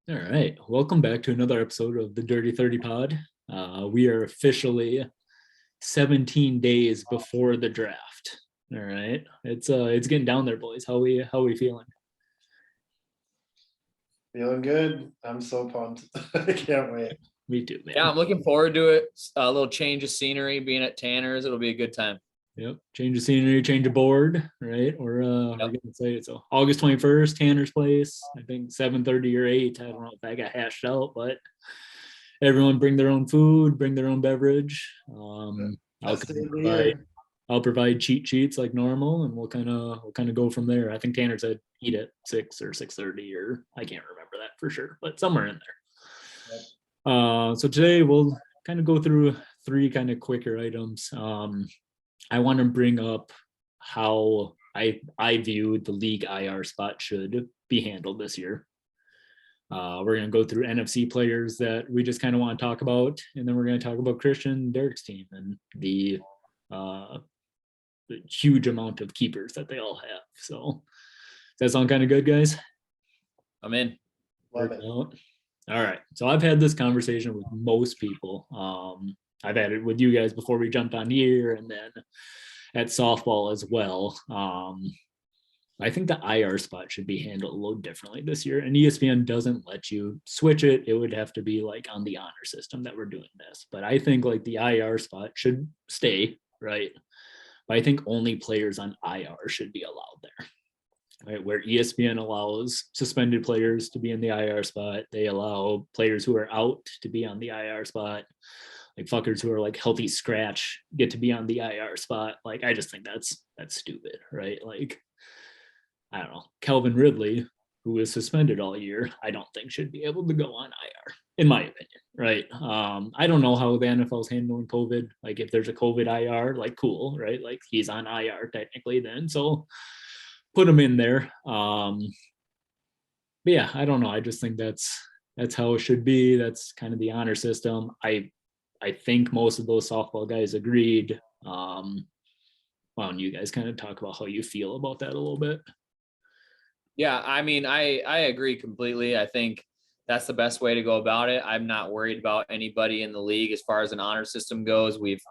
All right. Welcome back to another episode of the Dirty 30 Pod. We are officially 17 days before the draft. All right. It's getting down there, boys. How we feeling? Feeling good. I'm so pumped. I can't wait. Me too, man. Yeah, I'm looking forward to it. A little change of scenery, being at Tanner's, it'll be a good time. Yep. Change of scenery, change of board, right? We're gonna say it. So August 21st, Tanner's place. I think 7:30 or 8. I don't know if that got hashed out, but everyone bring their own food, bring their own beverage. I'll Best day of the provide year. I'll provide cheat sheets like normal, and we'll kind of go from there. I think Tanner said eat at 6 or 6:30, or I can't remember that for sure, but somewhere in there. So today we'll kind of go through three kind of quicker items. I want to bring up how I view the league IR spot should be handled this year. We're going to go through NFC players that we just kind of want to talk about, and then we're going to talk about Christian Derek's team and the huge amount of keepers that they all have. So does that sound kind of good, guys? I'm in. Love it. All right. So I've had this conversation with most people. I've had it with you guys before we jumped on here, and then at softball as well. I think the IR spot should be handled a little differently this year, and ESPN doesn't let you switch it. It would have to be like on the honor system that we're doing this. But I think like the IR spot should stay, right? But I think only players on IR should be allowed there. Right, where ESPN allows suspended players to be in the IR spot, they allow players who are out to be on the IR spot. Like fuckers who are like healthy scratch get to be on the IR spot. Like I just think that's stupid, right? Like I don't know, Calvin Ridley, who is suspended all year, I don't think should be able to go on IR, in my opinion, right? I don't know how the NFL's handling COVID. Like if there's a COVID IR, like cool, right? Like he's on IR technically then, so put him in there. But yeah, I don't know. I just think that's how it should be. That's kind of the honor system. I think most of those softball guys agreed. Why don't you guys kind of talk about how you feel about that a little bit? Yeah, I mean, I agree completely. I think that's the best way to go about it. I'm not worried about anybody in the league as far as an honor system goes. We've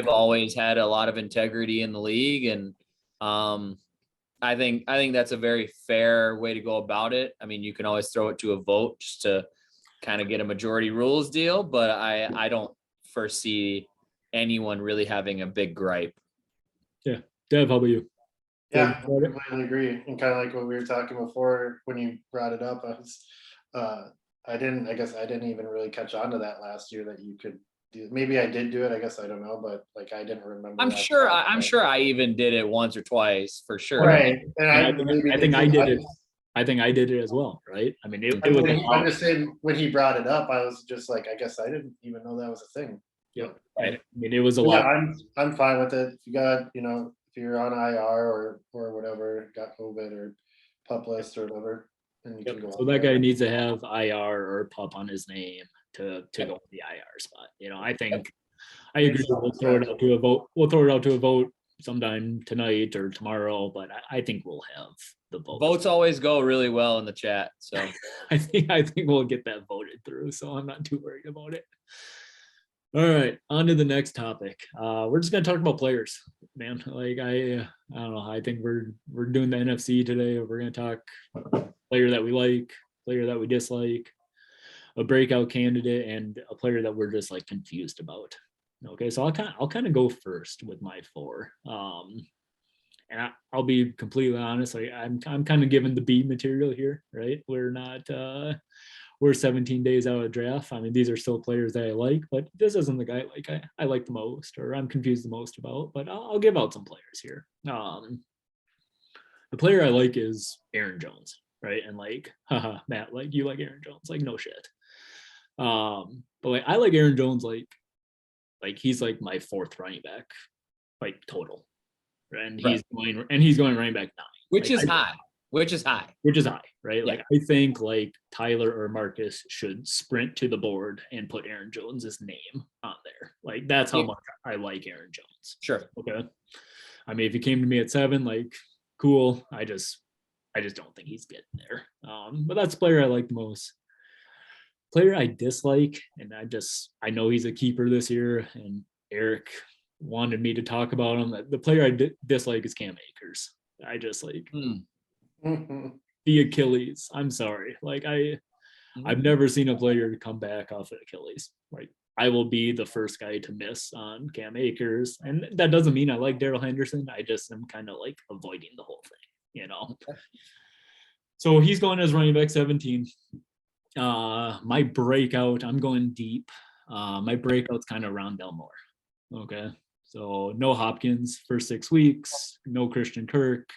always had a lot of integrity in the league, and I think that's a very fair way to go about it. I mean, you can always throw it to a vote just to kind of get a majority rules deal, but I don't foresee anyone really having a big gripe. Yeah. Dev, how about you? Yeah, I completely agree. And kind of like what we were talking before when you brought it up, I didn't even really catch on to that last year that you could do. Maybe I did do it. I guess I don't know, but like I didn't remember. I'm sure I even did it once or twice for sure. Right. And I think I did it. I think I did it as well, right? I mean, it was. I'm just saying when he brought it up, I was just like, I guess I didn't even know that was a thing. Yeah, right. I mean, it was a lot. I'm fine with it. If you got, if you're on IR or whatever, got COVID or pup list or whatever, then you can go. So that guy needs to have IR or pup on his name to go to the IR spot. I think I agree. We'll throw it out to a vote. We'll throw it out to a vote sometime tonight or tomorrow, but I think we'll have the vote. Votes always go really well in the chat, so I think we'll get that voted through. So I'm not too worried about it. All right, on to the next topic. We're just gonna talk about players, man. Like I don't know. I think we're doing the NFC today. We're gonna talk player that we like, player that we dislike, a breakout candidate, and a player that we're just like confused about. Okay, so I'll kind of go first with my four. And I'll be completely honest. Like I'm kind of giving the B material here, right? We're 17 days out of draft. I mean, these are still players that I like, but this isn't the guy like I like the most or I'm confused the most about. But I'll give out some players here. The player I like is Aaron Jones, right? And like, haha, Matt, like you like Aaron Jones, like no shit. But like I like Aaron Jones, like he's like my fourth running back, like total, and he's going running back 9, which is high, right? Yeah. Like I think like Tyler or Marcus should sprint to the board and put Aaron Jones's name on there. Like that's how much I like Aaron Jones. Sure. Okay. I mean, if he came to me at 7, like cool. I just don't think he's getting there. But that's the player I like the most. player I dislike, and I know he's a keeper this year, and Eric wanted me to talk about him. The player I dislike is Cam Akers. I just like the Achilles. I'm sorry. Like I've never seen a player come back off of Achilles. Like I will be the first guy to miss on Cam Akers. And that doesn't mean I like Daryl Henderson. I just am kind of like avoiding the whole thing, So he's going as running back 17. My breakout, I'm going deep. My breakout's kind of Rondell Moore. Okay. So no Hopkins for 6 weeks, no Christian Kirk.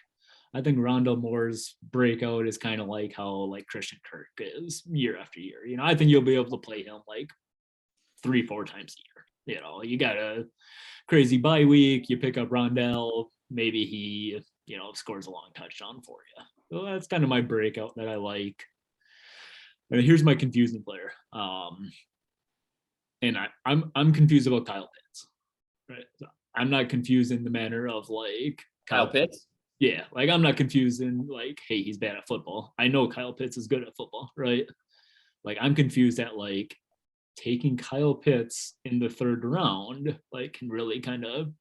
I think Rondell Moore's breakout is kind of like how like Christian Kirk is year after year. I think you'll be able to play him like 3-4 times a year. You got a crazy bye week, you pick up Rondell, maybe he, scores a long touchdown for you. So that's kind of my breakout that I like. And here's my confusing player. And I'm confused about Kyle Pitts. Right. So I'm not confused in the manner of like Kyle Pitts. Yeah, like I'm not confused in like, hey, he's bad at football. I know Kyle Pitts is good at football, right? Like I'm confused at like taking Kyle Pitts in the 3rd round, like can really kind of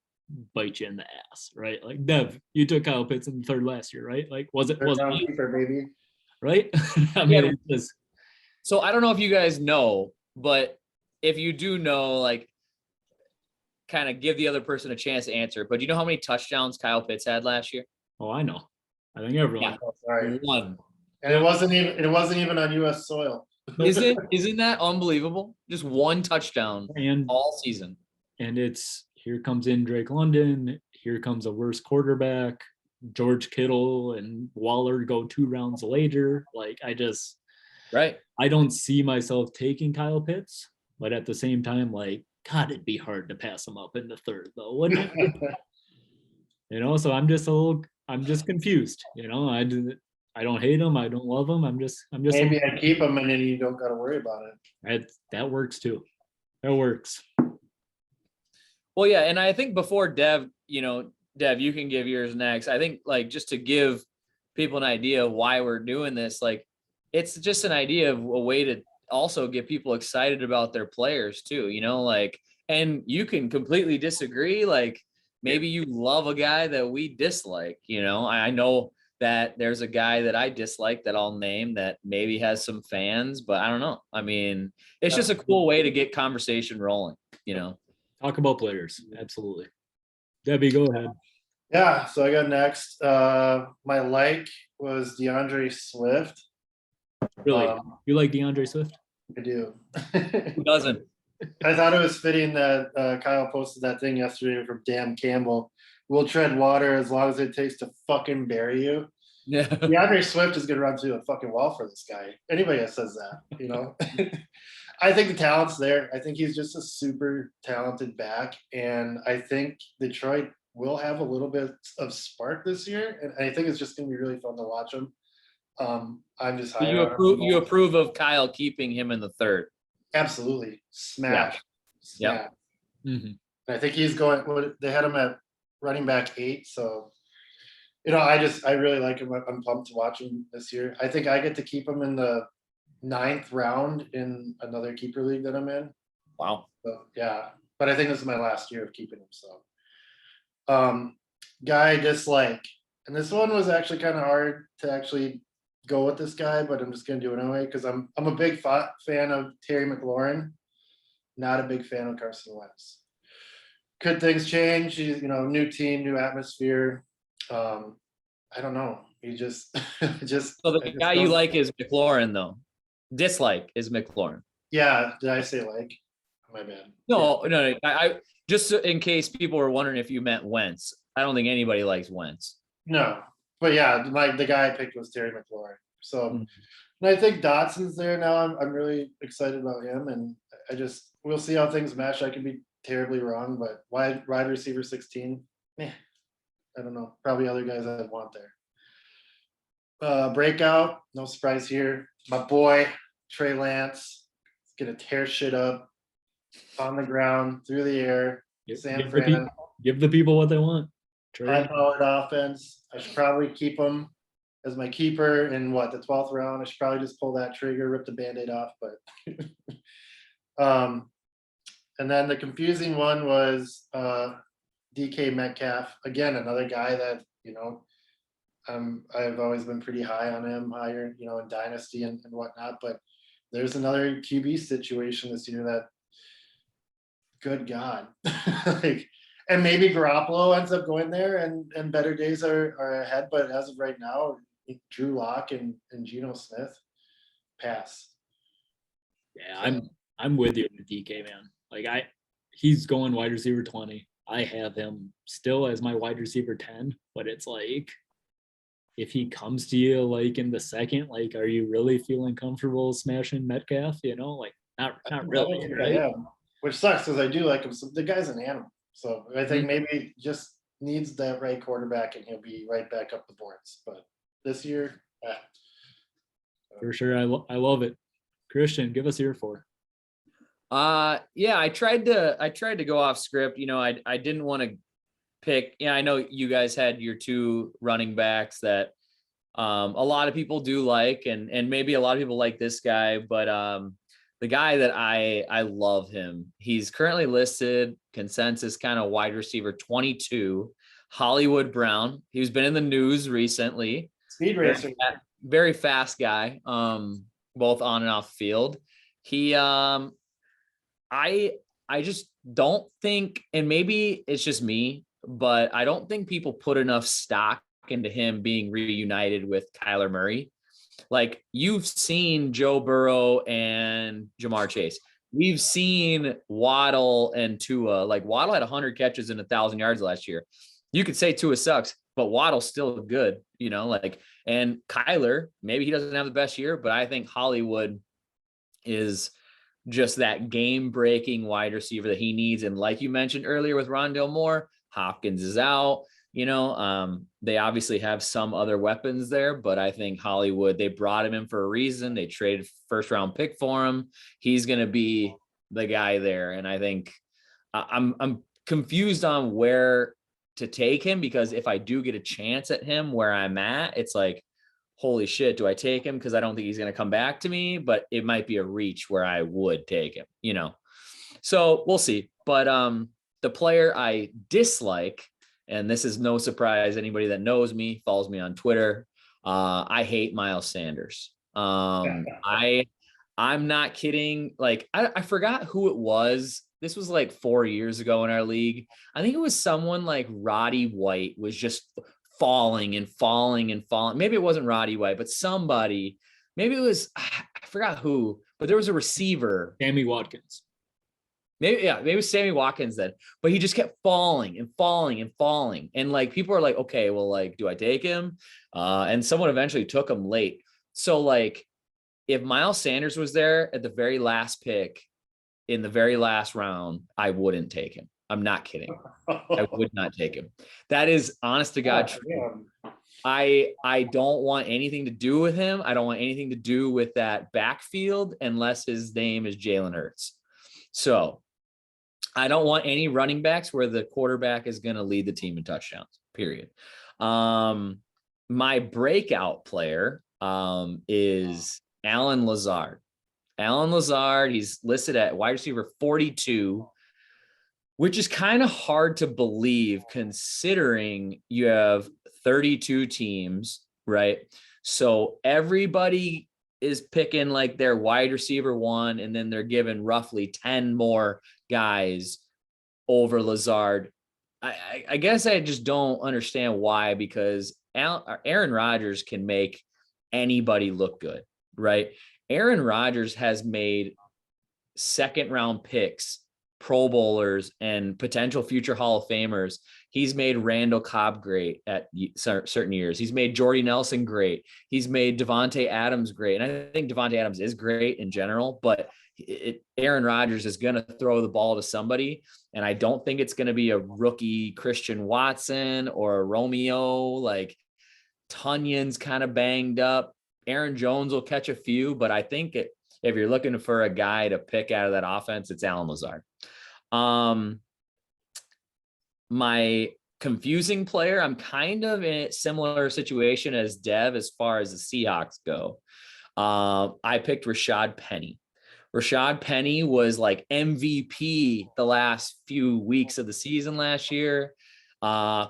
bite you in the ass, right? Like Dev, you took Kyle Pitts in the 3rd last year, right? Like was it keeper, baby? Right? I mean, it's just. So I don't know if you guys know, but if you do know, like kind of give the other person a chance to answer. But do you know how many touchdowns Kyle Pitts had last year? Oh, I know. I think everyone. Yeah. Oh, sorry. 1. And it wasn't even on U.S. soil. Isn't that unbelievable? Just 1 touchdown And all season. And it's here comes in Drake London. Here comes a worse quarterback. George Kittle and Waller go 2 rounds later. Like I don't see myself taking Kyle Pitts, but at the same time, like, God, it'd be hard to pass him up in the 3rd, though, wouldn't it? So I'm just confused. I don't hate him. I don't love him. I'm just. Maybe I keep him and then you don't got to worry about it. That works too. That works. Well, yeah, and I think before Dev, Dev, you can give yours next. I think like just to give people an idea of why we're doing this, like it's just an idea of a way to also get people excited about their players too, like, and you can completely disagree. Like maybe you love a guy that we dislike, I know that there's a guy that I dislike that I'll name that maybe has some fans, but I don't know. I mean, it's just a cool way to get conversation rolling, Talk about players. Absolutely. Debbie, go ahead. Yeah, so I got next. My like was DeAndre Swift. Really? You like DeAndre Swift? I do. Who doesn't? I thought it was fitting that Kyle posted that thing yesterday from Dan Campbell. We'll tread water as long as it takes to fucking bury you. Yeah. DeAndre Swift is going to run through a fucking wall for this guy. Anybody that says that, I think the talent's there. I think he's just a super talented back. And I think Detroit will have a little bit of spark this year. And I think it's just going to be really fun to watch him. I'm just high. You approve of Kyle keeping him in the 3rd? Absolutely. Smash. Yeah. Mm-hmm. I think he's going, they had him at running back 8. So, I really like him. I'm pumped to watch him this year. I think I get to keep him in the 9th round in another keeper league that I'm in. Wow. So, yeah. But I think this is my last year of keeping him. So, guy I dislike. And this one was actually kind of hard to actually go with this guy, but I'm just going to do it anyway because I'm a big fan of Terry McLaurin. Not a big fan of Carson Wentz. Could things change? New team, new atmosphere. I don't know. He just. So the guy you like is McLaurin, though. Dislike is McLaurin. Yeah. Did I say like? My bad. No. I just in case people were wondering if you meant Wentz. I don't think anybody likes Wentz. No, but yeah, the guy I picked was Terry McLaurin. So, and I think Dotson's there now. I'm really excited about him, and we'll see how things mesh. I could be terribly wrong, but wide receiver 16, I don't know. Probably other guys I'd want there. Breakout, no surprise here. My boy Trey Lance is gonna tear shit up on the ground, through the air. Give the people what they want. High-powered offense. I should probably keep him. as my keeper in the 12th round. I should probably just pull that trigger, rip the Band-Aid off, but and then the confusing one was DK Metcalf. Again, another guy that, I've always been pretty high on him, higher, in Dynasty and whatnot, but there's another QB situation this year that, good God, like, and maybe Garoppolo ends up going there and better days are ahead, but as of right now, Drew Lock and Geno Smith, pass. Yeah, I'm with you with DK, man. Like he's going wide receiver 20. I have him still as my wide receiver 10, but it's like, if he comes to you like in the second, like, are you really feeling comfortable smashing Metcalf? Like not really, right? Yeah, which sucks because I do like him. So the guy's an animal. So I think maybe just needs that right quarterback and he'll be right back up the boards. But this year, for sure, I love it. Christian, give us your 4. Yeah, I tried to go off script. I didn't want to pick. I know you guys had your 2 running backs that a lot of people do like, and maybe a lot of people like this guy, but the guy that I love him. He's currently listed consensus kind of wide receiver 22, Hollywood Brown. He's been in the news recently. Speed racer. Very fast guy, both on and off field. He I just don't think, and maybe it's just me, but I don't think people put enough stock into him being reunited with Kyler Murray. Like, you've seen Joe Burrow and Jamar Chase. We've seen Waddle and Tua. Like, Waddle had 100 catches and 1,000 yards last year. You could say Tua sucks, but Waddle's still good, and Kyler, maybe he doesn't have the best year, but I think Hollywood is just that game-breaking wide receiver that he needs. And like you mentioned earlier with Rondale Moore, Hopkins is out. They obviously have some other weapons there, but I think Hollywood, they brought him in for a reason. They traded first-round pick for him. He's going to be the guy there. And I think I'm confused on where to take him, because if I do get a chance at him where I'm at, it's like, holy shit, do I take him? Because I don't think he's going to come back to me, but it might be a reach where I would take him, So we'll see. But the player I dislike, and this is no surprise, anybody that knows me, follows me on Twitter, I hate Miles Sanders. I'm not kidding. Like, I forgot who it was. This was like 4 years ago in our league. I think it was someone like Roddy White was just falling and falling and falling. Maybe it wasn't Roddy White, but somebody, maybe it was, I forgot who, but there was a receiver. Sammy Watkins. Maybe it was Sammy Watkins then, but he just kept falling and falling and falling. And like, people are like, okay, well, like, do I take him? And someone eventually took him late. So like, if Miles Sanders was there at the very last pick in the very last round, I wouldn't take him. I'm not kidding. I would not take him. That is honest to God true. I don't want anything to do with him. I don't want anything to do with that backfield unless his name is Jalen Hurts. So I don't want any running backs where the quarterback is going to lead the team in touchdowns, period. My breakout player is Alan Lazard. Alan Lazard, he's listed at wide receiver 42, which is kind of hard to believe considering you have 32 teams, right? So everybody is picking like their wide receiver 1, and then they're given roughly 10 more guys over Lazard. I guess I just don't understand why, because Aaron Rodgers can make anybody look good, right? Aaron Rodgers has made second-round picks, Pro Bowlers, and potential future Hall of Famers. He's made Randall Cobb great at certain years. He's made Jordy Nelson great. He's made Devontae Adams great. And I think Devontae Adams is great in general, but Aaron Rodgers is going to throw the ball to somebody. And I don't think it's going to be a rookie Christian Watson or a Romeo. Like, Tunyon's kind of banged up. Aaron Jones will catch a few, but I think if you're looking for a guy to pick out of that offense, it's Alan Lazard. My confusing player. I'm kind of in a similar situation as Dev as far as the Seahawks go. I picked Rashad Penny. Rashad Penny was like MVP the last few weeks of the season last year.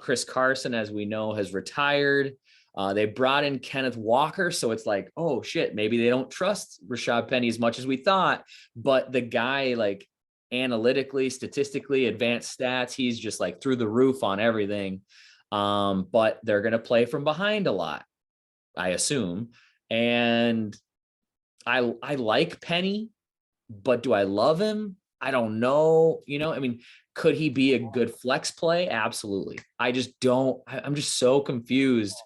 Chris Carson, as we know, has retired. They brought in Kenneth Walker. So it's like, oh shit, maybe they don't trust Rashad Penny as much as we thought. But the guy, like analytically, statistically, advanced stats, he's just like through the roof on everything. But they're going to play from behind a lot, I assume. And I like Penny, but do I love him? I don't know. I mean, could he be a good flex play? Absolutely. I just don't. I'm just so confused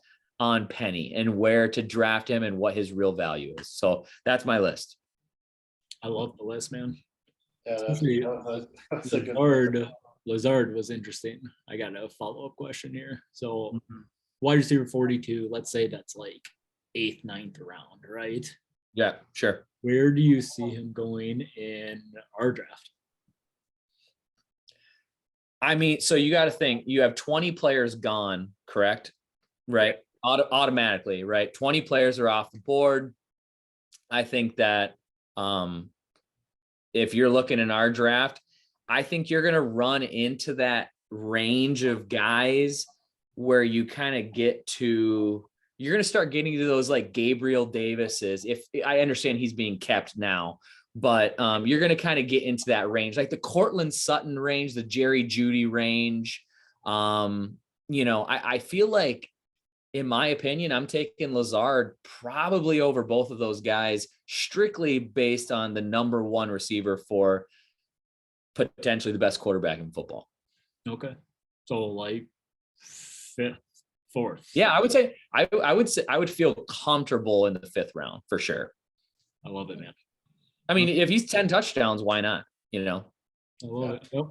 on Penny and where to draft him and what his real value is. So that's my list. I love the list, man. Yeah, Especially that's a good. Lazard was interesting. I got a follow-up question here. So wide receiver 42, let's say that's like 8th, 9th round, right? Yeah, sure. Where do you see him going in our draft? I mean, so you got to think you have 20 players gone, correct? Right. Automatically, right? 20 players are off the board. I think that if you're looking in our draft, I think you're going to run into that range of guys where you kind of you're going to start getting to those like Gabriel Davis's. If I understand he's being kept now, but you're going to kind of get into that range, like the Cortland Sutton range, the Jerry Jeudy range. I feel like, in my opinion, I'm taking Lazard probably over both of those guys, strictly based on the number one receiver for potentially the best quarterback in football. Okay. So like 5th, 4th. Yeah, I would say I would feel comfortable in the 5th round for sure. I love it, man. I mean, if he's 10 touchdowns, why not? I love it. Yep.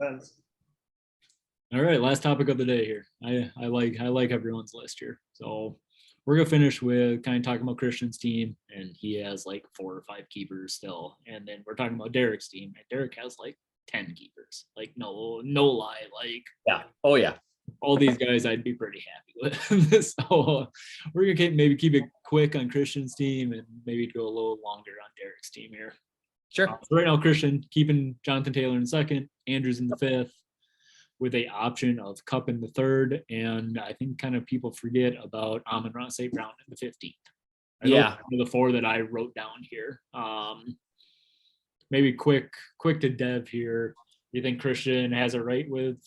All right, last topic of the day here. I like everyone's list here. So we're gonna finish with kind of talking about Christian's team, and he has like 4 or 5 keepers still. And then we're talking about Derek's team, and Derek has like 10 keepers. Like no lie, like yeah. Oh yeah. All these guys I'd be pretty happy with. So we're gonna maybe keep it quick on Christian's team and maybe go a little longer on Derek's team here. Sure. So right now, Christian keeping Jonathan Taylor in 2nd, Andrews in the 5th, with a option of Cup in the 3rd, and I think kind of people forget about Amon-Ra St. Brown in the 15th. Yeah, the 4 that I wrote down here. Maybe quick to Dev here. You think Christian has it right with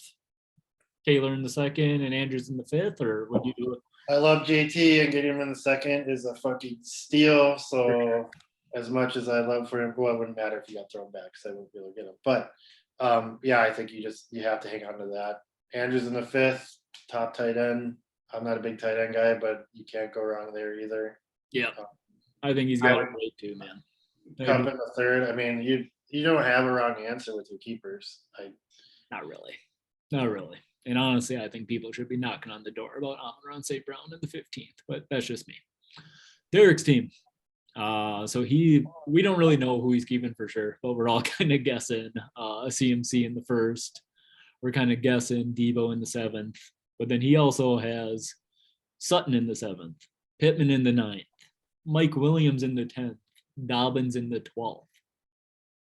Taylor in the 2nd and Andrews in the 5th, or would you do it? I love JT, and getting him in the 2nd is a fucking steal. So as much as I love for him, well, it wouldn't matter if he got thrown back because I wouldn't be able to get him. But yeah, I think you have to hang on to that. Andrews in the 5th, top tight end. I'm not a big tight end guy, but you can't go wrong there either. Yeah, I think he's got it right too, man. Cup in the 3rd. I mean, you don't have a wrong answer with your keepers. Not really. And honestly, I think people should be knocking on the door about Amon-Ra St. Brown in the 15th, but that's just me. Derek's team. So we don't really know who he's keeping for sure, but we're all kind of guessing CMC in the 1st. We're kind of guessing Debo in the 7th, but then he also has Sutton in the 7th, Pittman in the 9th, Mike Williams in the 10th, Dobbins in the 12th.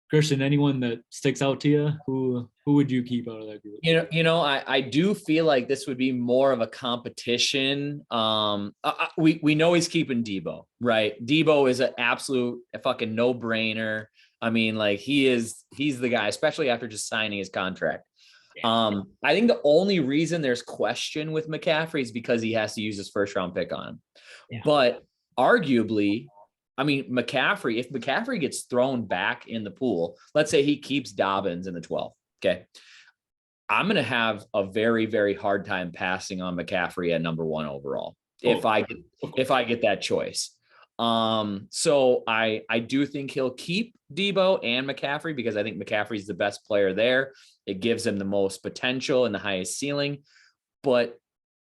Christian, anyone that sticks out to you, who would you keep out of that group? I do feel like this would be more of a competition. We know he's keeping Debo, right? Debo is an absolute fucking no-brainer. I mean, like he's the guy, especially after just signing his contract. I think the only reason there's question with McCaffrey is because he has to use his 1st-round pick on him. Yeah. But arguably, I mean, if McCaffrey gets thrown back in the pool, let's say he keeps Dobbins in the 12th, okay, I'm going to have a very, very hard time passing on McCaffrey at number 1 overall if I get that choice. So I do think he'll keep Debo and McCaffrey because I think McCaffrey's the best player there. It gives him the most potential and the highest ceiling, but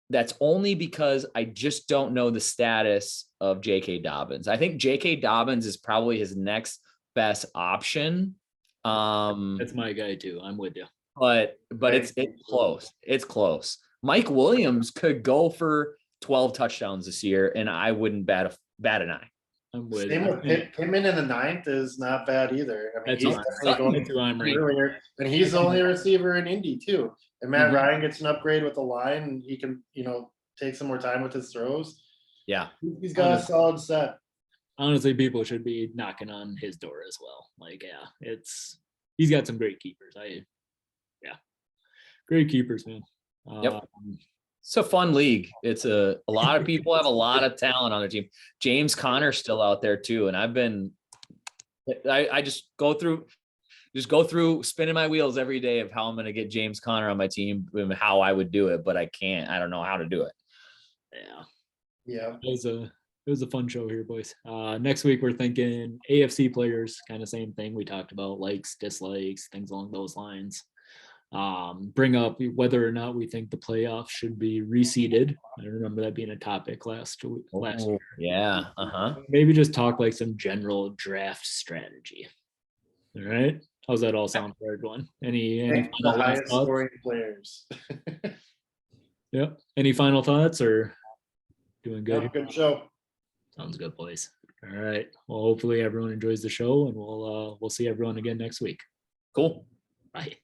that's only because I just don't know the status of J.K. Dobbins. I think J.K. Dobbins is probably his next best option. That's my guy too. I'm with you. But it's close. It's close. Mike Williams could go for 12 touchdowns this year, and I wouldn't bat an eye. I'm with Same you. with Pittman in the 9th is not bad either. I mean, That's he's who definitely that's who I'm going ranking. earlier, and he's the only receiver in Indy too. And Matt Mhm. Ryan gets an upgrade with the line, and he can, take some more time with his throws. Yeah. He's got a solid set. Honestly, people should be knocking on his door as well. Like, he's got some great keepers. Great keepers, man. Yep. It's a fun league. It's a lot of people have a lot of talent on their team. James Conner's still out there too. And I just go through spinning my wheels every day of how I'm going to get James Conner on my team and how I would do it, but I can't. I don't know how to do it. Yeah. It was a fun show here, boys. Next week we're thinking AFC players, kind of same thing we talked about, likes, dislikes, things along those lines. Bring up whether or not we think the playoffs should be reseeded. I remember that being a topic last year. Yeah. Maybe just talk like some general draft strategy. All right. How's that all sound for everyone? Any The final highest thoughts? scoring players. Yep. Any final thoughts or doing good? Good show. Sounds good, boys. All right. Well, hopefully everyone enjoys the show, and we'll see everyone again next week. Cool. Bye.